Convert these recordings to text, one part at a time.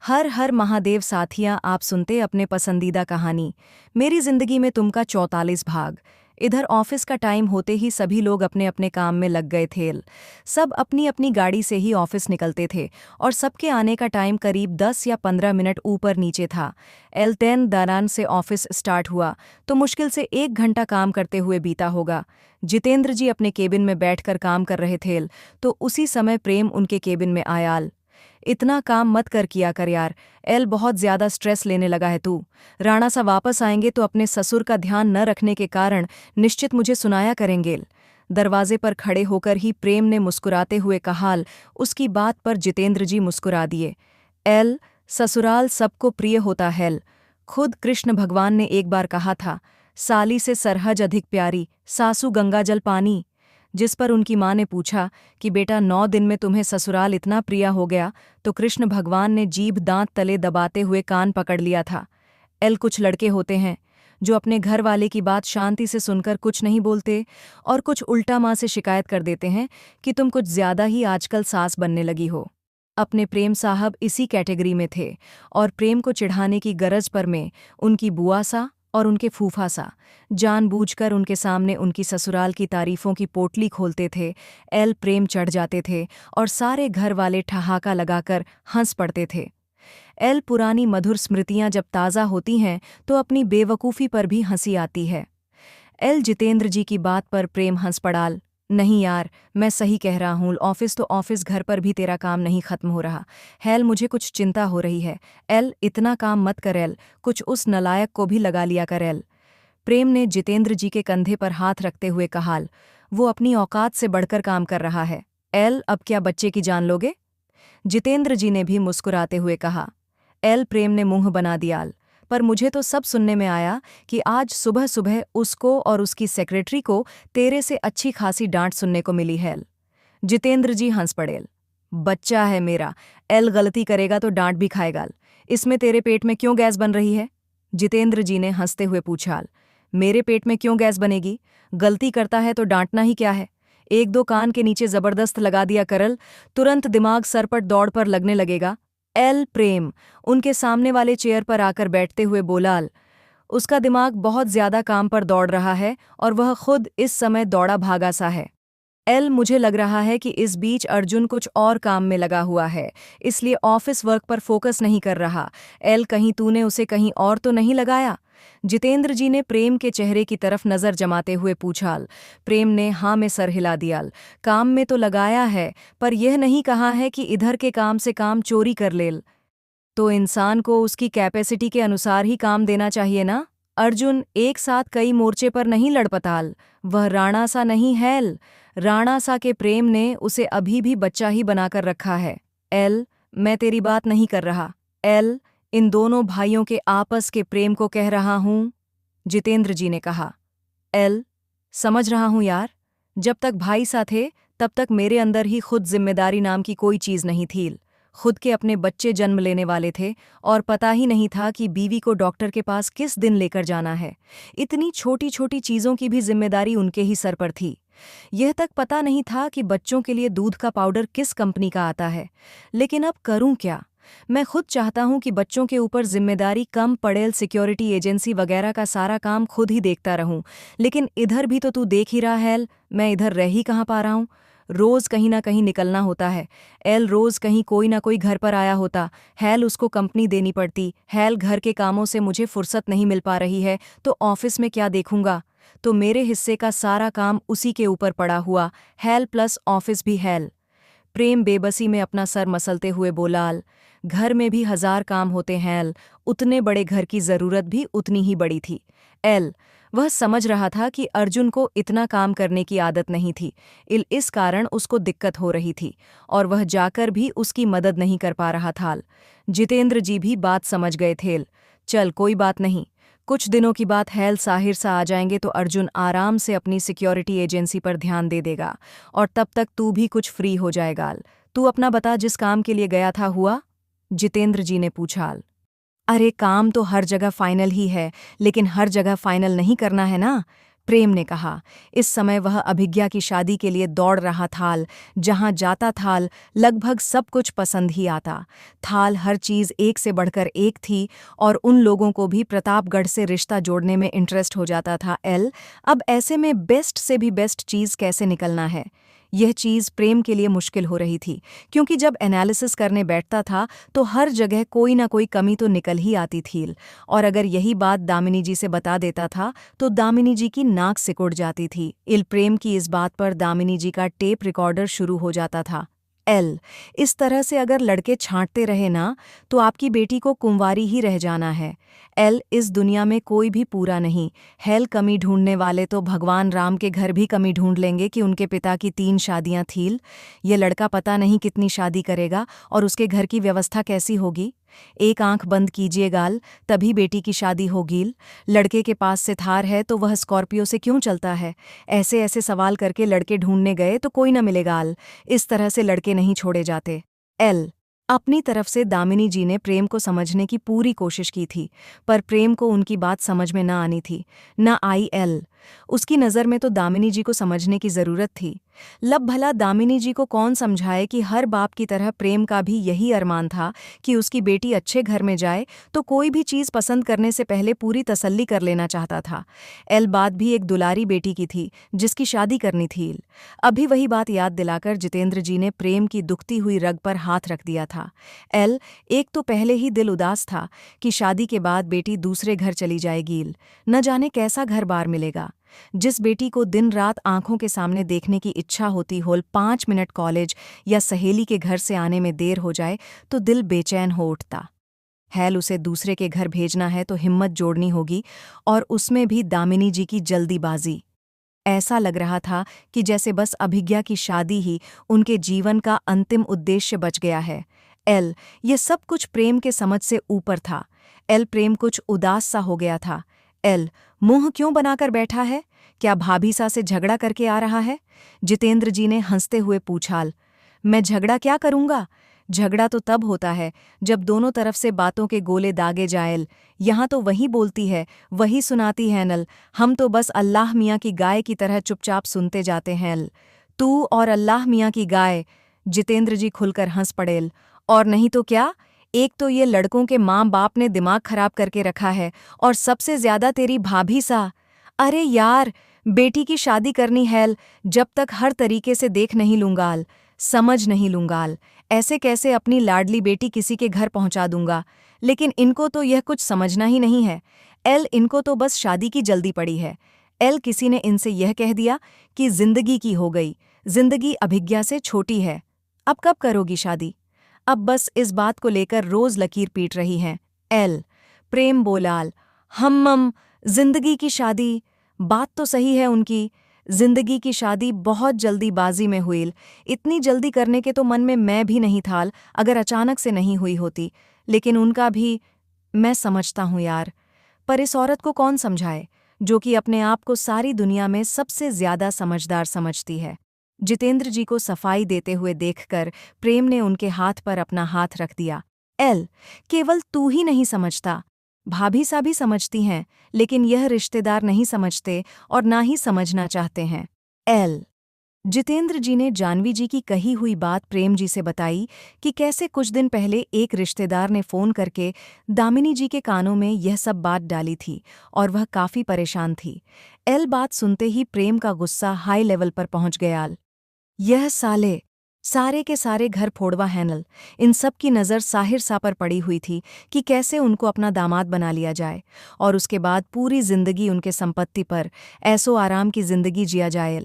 हर हर महादेव साथिया, आप सुनते अपने पसंदीदा कहानी मेरी जिंदगी में तुम का 44 भाग। इधर ऑफिस का टाइम होते ही सभी लोग अपने अपने काम में लग गए थे। सब अपनी अपनी गाड़ी से ही ऑफिस निकलते थे और सबके आने का टाइम करीब 10 या 15 मिनट ऊपर नीचे था। L10 दौरान से ऑफिस स्टार्ट हुआ तो मुश्किल से 1 घंटा काम करते हुए बीता होगा। जितेंद्र जी अपने केबिन में बैठकर काम कर रहे थे तो उसी समय प्रेम उनके केबिन में आया। इतना काम मत कर किया कर यार, एल बहुत ज्यादा स्ट्रेस लेने लगा है तू। राणा सा वापस आएंगे तो अपने ससुर का ध्यान न रखने के कारण निश्चित मुझे सुनाया करेंगे। दरवाजे पर खड़े होकर ही प्रेम ने मुस्कुराते हुए कहाल। उसकी बात पर जितेंद्र जी मुस्कुरा दिए। एल, ससुराल सबको प्रिय होता है। खुद कृष्ण भगवान ने एक बार कहा था, साली से सरहज अधिक प्यारी, सासू गंगा जल पानी। जिस पर उनकी माँ ने पूछा कि बेटा 9 दिन में तुम्हें ससुराल इतना प्रिय हो गया, तो कृष्ण भगवान ने जीभ दांत तले दबाते हुए कान पकड़ लिया था। एल, कुछ लड़के होते हैं जो अपने घर वाले की बात शांति से सुनकर कुछ नहीं बोलते और कुछ उल्टा माँ से शिकायत कर देते हैं कि तुम कुछ ज्यादा ही आजकल सास बनने लगी हो। अपने प्रेम साहब इसी कैटेगरी में थे और प्रेम को चिढ़ाने की गरज पर में उनकी बुआ सा और उनके फूफा सा जानबूझकर उनके सामने उनकी ससुराल की तारीफों की पोटली खोलते थे। एल, प्रेम चढ़ जाते थे और सारे घर वाले ठहाका लगाकर हंस पड़ते थे। एल, पुरानी मधुर स्मृतियां जब ताज़ा होती हैं तो अपनी बेवकूफ़ी पर भी हंसी आती है। एल, जितेंद्र जी की बात पर प्रेम हंस पड़ाल। नहीं यार, मैं सही कह रहा हूँ, ऑफिस तो ऑफिस, घर पर भी तेरा काम नहीं खत्म हो रहा। हेल, मुझे कुछ चिंता हो रही है। एल, इतना काम मत कर एल, कुछ उस नलायक को भी लगा लिया कर एल। प्रेम ने जितेंद्र जी के कंधे पर हाथ रखते हुए कहाल। वो अपनी औकात से बढ़कर काम कर रहा है। एल, अब क्या बच्चे की जान लोगे? जितेंद्र जी ने भी मुस्कुराते हुए कहा। एल, प्रेम ने मुंह बना दिया। पर मुझे तो सब सुनने में आया कि आज सुबह सुबह उसको और उसकी सेक्रेटरी को तेरे से अच्छी खासी डांट सुनने को मिली है। जितेंद्र जी हंस पड़े। बच्चा है मेरा, एल गलती करेगा तो डांट भी खाएगा। इसमें तेरे पेट में क्यों गैस बन रही है? जितेंद्र जी ने हंसते हुए पूछा। मेरे पेट में क्यों गैस बनेगी? गलती करता है तो डांटना ही क्या है? एक दो कान के नीचे जबरदस्त लगा दिया करल, तुरंत दिमाग सरपट दौड़ पर लगने लगेगा। एल, प्रेम उनके सामने वाले चेयर पर आकर बैठते हुए बोलाल। उसका दिमाग बहुत ज्यादा काम पर दौड़ रहा है और वह खुद इस समय दौड़ा भागा सा है। एल, मुझे लग रहा है कि इस बीच अर्जुन कुछ और काम में लगा हुआ है, इसलिए ऑफिस वर्क पर फोकस नहीं कर रहा। एल, कहीं तूने उसे कहीं और तो नहीं लगाया? जितेंद्र जी ने प्रेम के चेहरे की तरफ नजर जमाते हुए पूछाल। प्रेम ने हाँ में सर हिला दिया। काम में तो लगाया है, पर यह नहीं कहा है कि इधर के काम से काम चोरी कर ले। तो इंसान को उसकी कैपेसिटी के अनुसार ही काम देना चाहिए ना? अर्जुन एक साथ कई मोर्चे पर नहीं लड़ पताल। वह राणा सा नहीं है। राणा सा के प्रेम ने उसे अभी भी बच्चा ही बनाकर रखा है। एल, मैं तेरी बात नहीं कर रहा। एल, इन दोनों भाइयों के आपस के प्रेम को कह रहा हूं, जितेंद्र जी ने कहा। एल, समझ रहा हूं यार, जब तक भाई सा थे तब तक मेरे अंदर ही खुद जिम्मेदारी नाम की कोई चीज नहीं थी। खुद के अपने बच्चे जन्म लेने वाले थे और पता ही नहीं था कि बीवी को डॉक्टर के पास किस दिन लेकर जाना है। इतनी छोटी छोटी चीजों की भी जिम्मेदारी उनके ही सर पर थी। यह तक पता नहीं था कि बच्चों के लिए दूध का पाउडर किस कंपनी का आता है। लेकिन अब करूं क्या? मैं खुद चाहता हूं कि बच्चों के ऊपर जिम्मेदारी कम पड़े, सिक्योरिटी एजेंसी वगैरह का सारा काम खुद ही देखता रहूं। लेकिन इधर भी तो तू देख ही रहा है, मैं इधर रह ही कहाँ पा रहा हूं। रोज कहीं ना कहीं निकलना होता है। एल, रोज कहीं कोई ना कोई घर पर आया होता। हैल, उसको कंपनी देनी पड़ती। हैल, घर के कामों से मुझे फुर्सत नहीं मिल पा रही है तो ऑफिस में क्या देखूंगा? तो मेरे हिस्से का सारा काम उसी के ऊपर पड़ा हुआ। हैल प्लस ऑफिस भी हैल। प्रेम बेबसी में अपना सर मसलते हुए बोलाल। घर में भी 1000 काम होते हैं, उतने बड़े घर की जरूरत भी उतनी ही बड़ी थी। एल, वह समझ रहा था कि अर्जुन को इतना काम करने की आदत नहीं थी। इस कारण उसको दिक्कत हो रही थी और वह जाकर भी उसकी मदद नहीं कर पा रहा था। जितेंद्र जी भी बात समझ गए थे। चल कोई बात नहीं, कुछ दिनों की बात है, साहिर सा आ जाएंगे तो अर्जुन आराम से अपनी सिक्योरिटी एजेंसी पर ध्यान दे देगा और तब तक तू भी कुछ फ्री हो जाएगा। तू अपना बता, जिस काम के लिए गया था हुआ? जितेंद्र जी ने पूछा। अरे काम तो हर जगह फाइनल ही है, लेकिन हर जगह फाइनल नहीं करना है ना? प्रेम ने कहा। इस समय वह अभिज्ञा की शादी के लिए दौड़ रहा था। जहां जाता था लगभग सब कुछ पसंद ही आता था। हर चीज़ एक से बढ़कर एक थी और उन लोगों को भी प्रतापगढ़ से रिश्ता जोड़ने में इंटरेस्ट हो जाता था। अब ऐसे में बेस्ट से भी बेस्ट चीज़ कैसे निकलना है, यह चीज़ प्रेम के लिए मुश्किल हो रही थी, क्योंकि जब एनालिसिस करने बैठता था तो हर जगह कोई ना कोई कमी तो निकल ही आती थी। और अगर यही बात दामिनी जी से बता देता था तो दामिनी जी की नाक सिकुड़ जाती थी। प्रेम की इस बात पर दामिनी जी का टेप रिकॉर्डर शुरू हो जाता था। इस तरह से अगर लड़के छांटते रहे ना तो आपकी बेटी को कुंवारी ही रह जाना है। इस दुनिया में कोई भी पूरा नहीं। कमी ढूंढने वाले तो भगवान राम के घर भी कमी ढूंढ लेंगे कि उनके पिता की 3 शादियां थीं। ये लड़का पता नहीं कितनी शादी करेगा और उसके घर की व्यवस्था कैसी होगी। एक आंख बंद कीजिएगा, तभी बेटी की शादी होगी। लड़के के पास से थार है तो वह स्कॉर्पियो से क्यों चलता है? ऐसे ऐसे सवाल करके लड़के ढूंढने गए तो कोई न मिलेगा। इस तरह से लड़के नहीं छोड़े जाते। अपनी तरफ से दामिनी जी ने प्रेम को समझने की पूरी कोशिश की थी, पर प्रेम को उनकी बात समझ में न आनी थी, न आई। उसकी नज़र में तो दामिनी जी को समझने की ज़रूरत थी। लब भला दामिनी जी को कौन समझाए कि हर बाप की तरह प्रेम का भी यही अरमान था कि उसकी बेटी अच्छे घर में जाए, तो कोई भी चीज़ पसंद करने से पहले पूरी तसल्ली कर लेना चाहता था। बात भी एक दुलारी बेटी की थी जिसकी शादी करनी थी। अभी वही बात याद दिलाकर जितेंद्र जी ने प्रेम की दुखती हुई रग पर हाथ रख दिया था। एक तो पहले ही दिल उदास था कि शादी के बाद बेटी दूसरे घर चली जाएगी, न जाने कैसा घर बार मिलेगा। जिस बेटी को दिन रात आंखों के सामने देखने की इच्छा होती हो, 5 मिनट कॉलेज या सहेली के घर से आने में देर हो जाए तो दिल बेचैन हो उठता। उसे दूसरे के घर भेजना है तो हिम्मत जोड़नी होगी, और उसमें भी दामिनी जी की जल्दीबाजी। ऐसा लग रहा था कि जैसे बस अभिज्ञा की शादी ही उनके जीवन का अंतिम उद्देश्य बच गया है। ये सब कुछ प्रेम के समझ से ऊपर था। प्रेम कुछ उदास सा हो गया था। मुंह क्यों बनाकर बैठा है? क्या भाभी सा से झगड़ा करके आ रहा है? जितेंद्र जी ने हंसते हुए पूछा। मैं झगड़ा क्या करूंगा? झगड़ा तो तब होता है जब दोनों तरफ से बातों के गोले दागे जाएल। यहाँ तो वही बोलती है, वही सुनाती है नल। हम तो बस अल्लाह मियाँ की गाय की तरह चुपचाप सुनते जाते हैं। तू और अल्लाह मियाँ की गाय? जितेंद्र जी खुलकर हंस पड़ेल। और नहीं तो क्या? एक तो ये लड़कों के माँ बाप ने दिमाग खराब करके रखा है, और सबसे ज्यादा तेरी भाभी सा। अरे यार, बेटी की शादी करनी है, जब तक हर तरीके से देख नहीं लूंगा, समझ नहीं लूंगा, ऐसे कैसे अपनी लाडली बेटी किसी के घर पहुंचा दूंगा। लेकिन इनको तो यह कुछ समझना ही नहीं है। इनको तो बस शादी की जल्दी पड़ी है। किसी ने इनसे यह कह दिया कि जिंदगी की हो गई, जिंदगी अभिज्ञा से छोटी है। अब कब करोगी शादी? अब बस इस बात को लेकर रोज लकीर पीट रही हैं। प्रेम बोलाल, हम जिंदगी की शादी। बात तो सही है उनकी, जिंदगी की शादी बहुत जल्दीबाजी में हुई। इतनी जल्दी करने के तो मन में मैं भी नहीं था अगर अचानक से नहीं हुई होती। लेकिन उनका भी मैं समझता हूँ यार, पर इस औरत को कौन समझाए जो कि अपने आप को सारी दुनिया में सबसे ज्यादा समझदार समझती है। जितेंद्र जी को सफाई देते हुए देखकर प्रेम ने उनके हाथ पर अपना हाथ रख दिया। केवल तू ही नहीं समझता, भाभी सा भी समझती हैं, लेकिन यह रिश्तेदार नहीं समझते और ना ही समझना चाहते हैं। जितेंद्र जी ने जानवी जी की कही हुई बात प्रेम जी से बताई कि कैसे कुछ दिन पहले एक रिश्तेदार ने फ़ोन करके दामिनी जी के कानों में यह सब बात डाली थी और वह काफ़ी परेशान थी। बात सुनते ही प्रेम का गुस्सा हाई लेवल पर पहुंच गया। यह सारे के सारे घर फोड़वा हैनल, इन सब की नज़र साहिर सा पर पड़ी हुई थी कि कैसे उनको अपना दामाद बना लिया जाए और उसके बाद पूरी जिंदगी उनके संपत्ति पर ऐसो आराम की जिंदगी जिया जाए।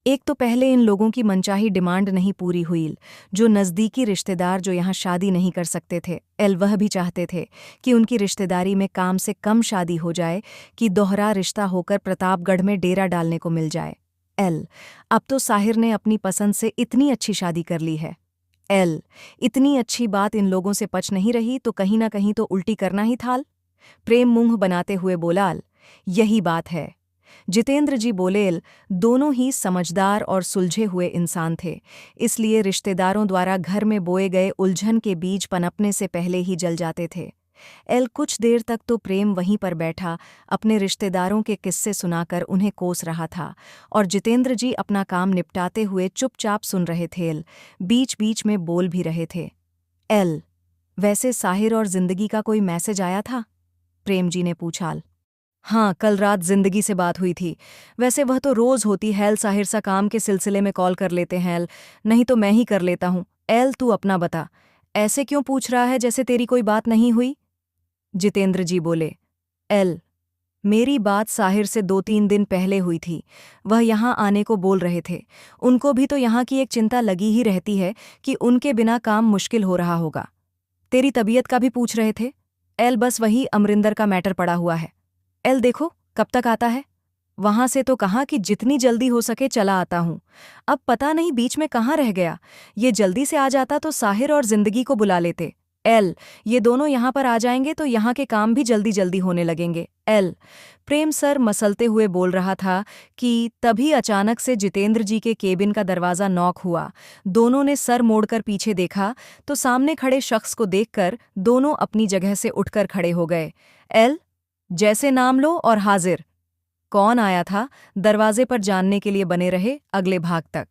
एक तो पहले इन लोगों की मनचाही डिमांड नहीं पूरी हुई। जो नज़दीकी रिश्तेदार जो यहाँ शादी नहीं कर सकते थे, वह भी चाहते थे कि उनकी रिश्तेदारी में काम से कम शादी हो जाए कि दोहरा रिश्ता होकर प्रतापगढ़ में डेरा डालने को मिल जाए। अब तो साहिर ने अपनी पसंद से इतनी अच्छी शादी कर ली है। इतनी अच्छी बात इन लोगों से पच नहीं रही तो कहीं ना कहीं तो उल्टी करना ही था। प्रेम मुंह बनाते हुए बोलाल, यही बात है। जितेंद्र जी बोलेल, दोनों ही समझदार और सुलझे हुए इंसान थे, इसलिए रिश्तेदारों द्वारा घर में बोए गए उलझन के बीज पनपने से पहले ही जल जाते थे। एल कुछ देर तक तो प्रेम वहीं पर बैठा अपने रिश्तेदारों के किस्से सुनाकर उन्हें कोस रहा था और जितेंद्र जी अपना काम निपटाते हुए चुपचाप सुन रहे थे। एल बीच बीच में बोल भी रहे थे। एल वैसे साहिर और जिंदगी का कोई मैसेज आया था? प्रेम जी ने पूछा। हाँ, कल रात जिंदगी से बात हुई थी। वैसे वह तो रोज होती है, साहिर सा काम के सिलसिले में कॉल कर लेते हैं। एल नहीं तो मैं ही कर लेता हूँ। एल तू अपना बता, ऐसे क्यों पूछ रहा है जैसे तेरी कोई बात नहीं हुई? जितेंद्र जी बोले। एल मेरी बात साहिर से 2-3 दिन पहले हुई थी। वह यहाँ आने को बोल रहे थे। उनको भी तो यहाँ की एक चिंता लगी ही रहती है कि उनके बिना काम मुश्किल हो रहा होगा। तेरी तबीयत का भी पूछ रहे थे? एल बस वही अमरिंदर का मैटर पड़ा हुआ है। एल देखो कब तक आता है? वहां से तो कहा कि जितनी जल्दी हो सके चला आता हूं। अब पता नहीं बीच में कहाँ रह गया। ये जल्दी से आ जाता तो साहिर और जिंदगी को बुला लेते। एल ये दोनों यहाँ पर आ जाएंगे तो यहाँ के काम भी जल्दी जल्दी होने लगेंगे। एल प्रेम सर मसलते हुए बोल रहा था कि तभी अचानक से जितेंद्र जी के केबिन का दरवाज़ा नॉक हुआ। दोनों ने सर मोड़कर पीछे देखा तो सामने खड़े शख्स को देखकर दोनों अपनी जगह से उठकर खड़े हो गए। एल जैसे नाम लो और हाजिर। कौन आया था, दरवाजे पर जानने के लिए बने रहे अगले भाग तक।